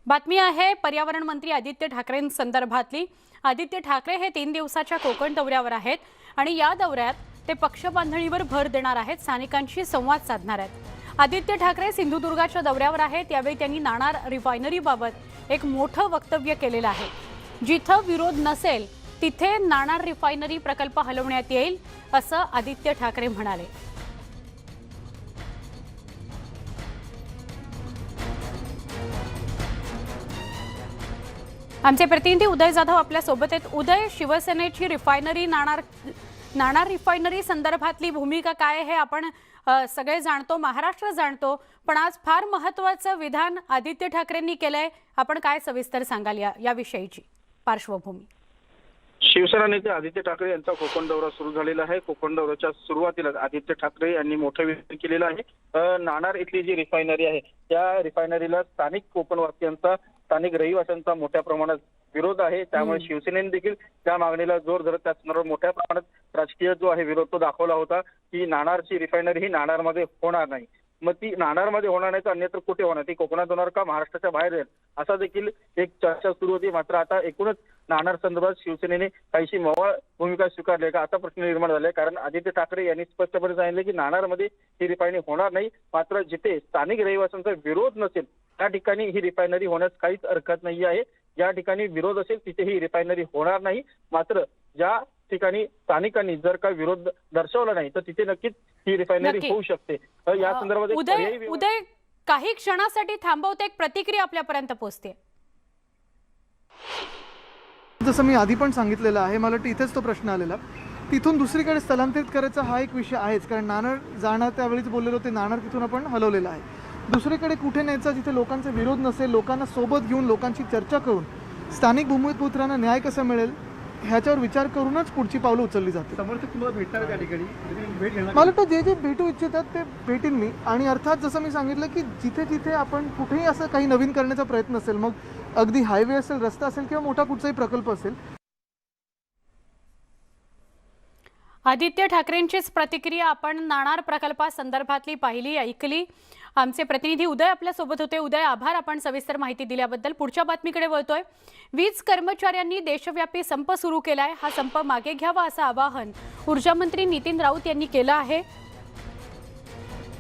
बातमी आहे पर्यावरण मंत्री आदित्य ठाकरेंसंदर्भातली। आदित्य ठाकरे हे 3 दिवसाच्या कोकण दौऱ्यावर आहेत आणि या दौऱ्यात ते पक्ष बांधणीवर भर देणार आहेत, स्थानिकांशी संवाद साधणार आहेत। आदित्य ठाकरे सिंधुदुर्गाच्या दौऱ्यावर आहेत। यावेळी त्यांनी नाणार रिफायनरीबाबत एक मोठं वक्तव्य केलेलं आहे। जिथं विरोध नसेल तिथे नाणार रिफायनरी प्रकल्प हलवण्यात येईल असं आदित्य ठाकरे म्हणाले। आमचे प्रतिनिधी उदय जाधव आपल्या सोबत आहेत। उदय, शिवसेनेची रिफायनरी नाणार रिफायनरी संदर्भातली भूमिका काय हे आपण सगळे जाणतो, महाराष्ट्र जाणतो, पण आज फार महत्त्वाचं विधान आदित्य ठाकरेंनी केलंय। आपण काय सविस्तर सांगाल या विषयीची पार्श्वभूमी? शिवसेना नेते आदित्य ठाकरे यांचा कोकण दौरा सुरू झालेला आहे। कोकण दौऱ्याच्या सुरुवातीला आदित्य ठाकरे यांनी मोठं विधान केलेलं आहे। नाणार इथली जी रिफायनरी आहे त्या रिफायनरीला स्थानिक कोकणवासियांचा, स्थानिक रहिवाशांचा मोठ्या प्रमाणात विरोध आहे। त्यामुळे शिवसेनेने देखील त्या मागणीला जोर धरत त्या संदर्भात मोठ्या प्रमाणात राजकीय जो आहे विरोध तो दाखवला होता की नाणारची रिफायनरी ही नाणारमध्ये होणार नाही। मग ती नाणारमध्ये होणार नाही तर अन्यत्र कुठे होणार, ती कोकणात होणार का महाराष्ट्राच्या बाहेर येईल, असा देखील एक चर्चा सुरू होती। मात्र आता एकूणच नाणार संदर्भात शिवसेनेने काहीशी मवाळ भूमिका स्वीकारली का, असा प्रश्न निर्माण झालाय। कारण आदित्य ठाकरे यांनी स्पष्टपणे सांगितले की नाणारमध्ये ही रिफायनरी होणार नाही, मात्र जिथे स्थानिक रहिवाशांचा विरोध नसेल त्या ठिकाणी ही रिफायनरी होण्यास काहीच हरकत नाही आहे। ज्या ठिकाणी विरोध असेल तिथे ही रिफायनरी होणार नाही, मात्र ज्या ठिकाणी स्थानिकांनी जर का विरोध दर्शवला नाही तर तिथे नक्कीच ही रिफायनरी होऊ शकते। या संदर्भात उदय काही क्षणासाठी थांबवते, एक प्रतिक्रिया आपल्यापर्यंत पोहोचते। जसं मी आधी पण सांगितलेलं आहे, मला इथेच तो प्रश्न आलेला, तिथून दुसरीकडे स्थलांतरित करायचा हा एक विषय आहेच। कारण नाणार जाणार त्यावेळीच बोललेलो ते नाणार तिथून आपण हलवलेलं आहे। दुसरीकडे कुठे न्यायचा जिथे लोकांचा विरोध नसेल, लोकांना सोबत घेऊन लोकांची चर्चा करून स्थानिक भूमिपुत्रांना न्याय कसा मिळेल ह्याच्यावर विचार करूनच पुढची पावलं उचलली जाते। समर्थक तुम्हाला भेटणार त्या ठिकाणी भेट घेणार? मला वाटतं जे भेटू इच्छितात ते भेटेन मी। आणि अर्थात जसं मी सांगितलं की जिथे जिथे आपण कुठेही असं काही नवीन करण्याचा प्रयत्न असेल, मग अगदी हायवे असेल, रस्ता असेल किंवा मोठा कुठचाही प्रकल्प असेल। आदित्य ठाकरेंचीच प्रतिक्रिया आपण नाणार प्रकल्पासंदर्भातली पाहिली, ऐकली। आमचे प्रतिनिधी उदय आपल्या सोबत होते। उदय, आभार आपण सविस्तर माहिती दिल्याबद्दल। पुढच्या बातमीकडे वळतोय। वीज कर्मचाऱ्यांनी देशव्यापी संप सुरू केलाय। हा संप मागे घ्यावा असं आवाहन ऊर्जा मंत्री नितीन राऊत यांनी केलं आहे।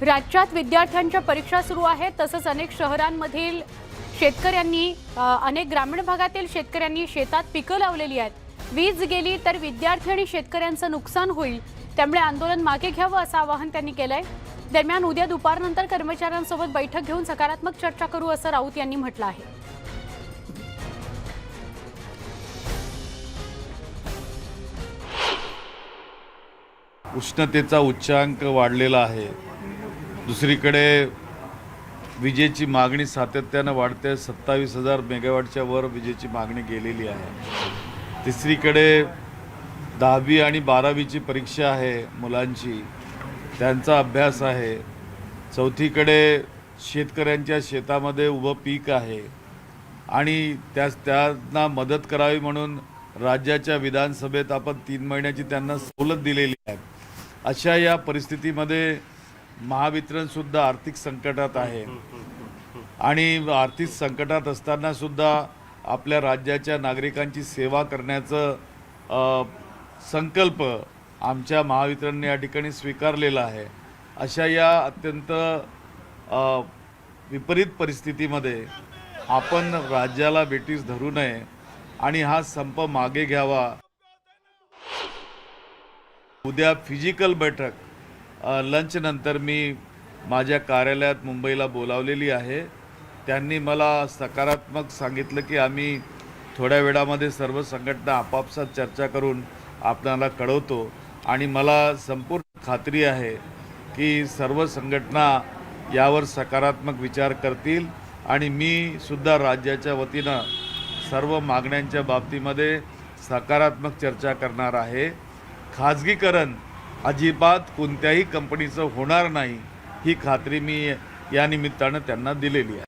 राज्यात विद्यार्थ्यांच्या परीक्षा सुरू आहेत, तसंच अनेक शहरांमधील शेतकऱ्यांनी, अनेक ग्रामीण भागातील शेतकऱ्यांनी शेतात पिकं लावलेली आहेत। वीज गेली तर विद्यार्थी आणि शेतकऱ्यांचं नुकसान होईल, त्यामुळे आंदोलन मागे घ्यावं असं आवाहन त्यांनी केलंय। दरम्यान उद्या दुपारनंतर कर्मचाऱ्यांसोबत बैठक घेऊन सकारात्मक चर्चा करू असं राऊत यांनी म्हटलं आहे। उष्णतेचा उच्चांक वाढलेला आहे। दुसरीकडे विजेची मागणी सातत्यानं वाढते, 27,000 मेगावॅटच्या वर विजेची मागणी गेलेली आहे। तिसरीकडे 10वी आणि 12वीची परीक्षा आहे मुलांची, त्यांचा अभ्यास आहे। चौथीकडे शेतकऱ्यांच्या शेतामध्ये उभं पीक आहे आणि त्यांना मदत करावी म्हणून राज्याच्या विधानसभेत आपण 3 महिन्याची त्यांना सवलत दिलेली आहे। अशा या परिस्थितीमध्ये महावितरणसुद्धा आर्थिक संकटात आहे आणि आर्थिक संकटात असताना सुद्धा आपल्या राज्याच्या नागरिकांची सेवा करण्याचं संकल्प आमच्या महावितरणने या ठिकाणी स्वीकारलेला आहे। अशा या अत्यंत विपरीत परिस्थितीमध्ये आपण राज्याला बेटीस धरू नये आणि हा संप मागे घ्यावा। उद्या फिजिकल बैठक लंच नंतर मी माझ्या कार्यालयात मुंबईला बोलावलेली आहे। त्यांनी मला सकारात्मक सांगितलं की आम्ही थोड्या वेळामध्ये सर्व संघटना आपापसात चर्चा करून आपल्याला कळवतो आणि मला संपूर्ण खात्री आहे की सर्व संघटना यावर सकारात्मक विचार करतील आणि मी सुद्धा राज्याच्या वतीनं सर्व मागण्यांच्या बाबतीमध्ये सकारात्मक चर्चा करणार आहे। खाजगीकरण अजिबात कोणत्याही कंपनीचं होणार नाही ही खात्री मी या निमित्तानं त्यांना दिलेली आहे।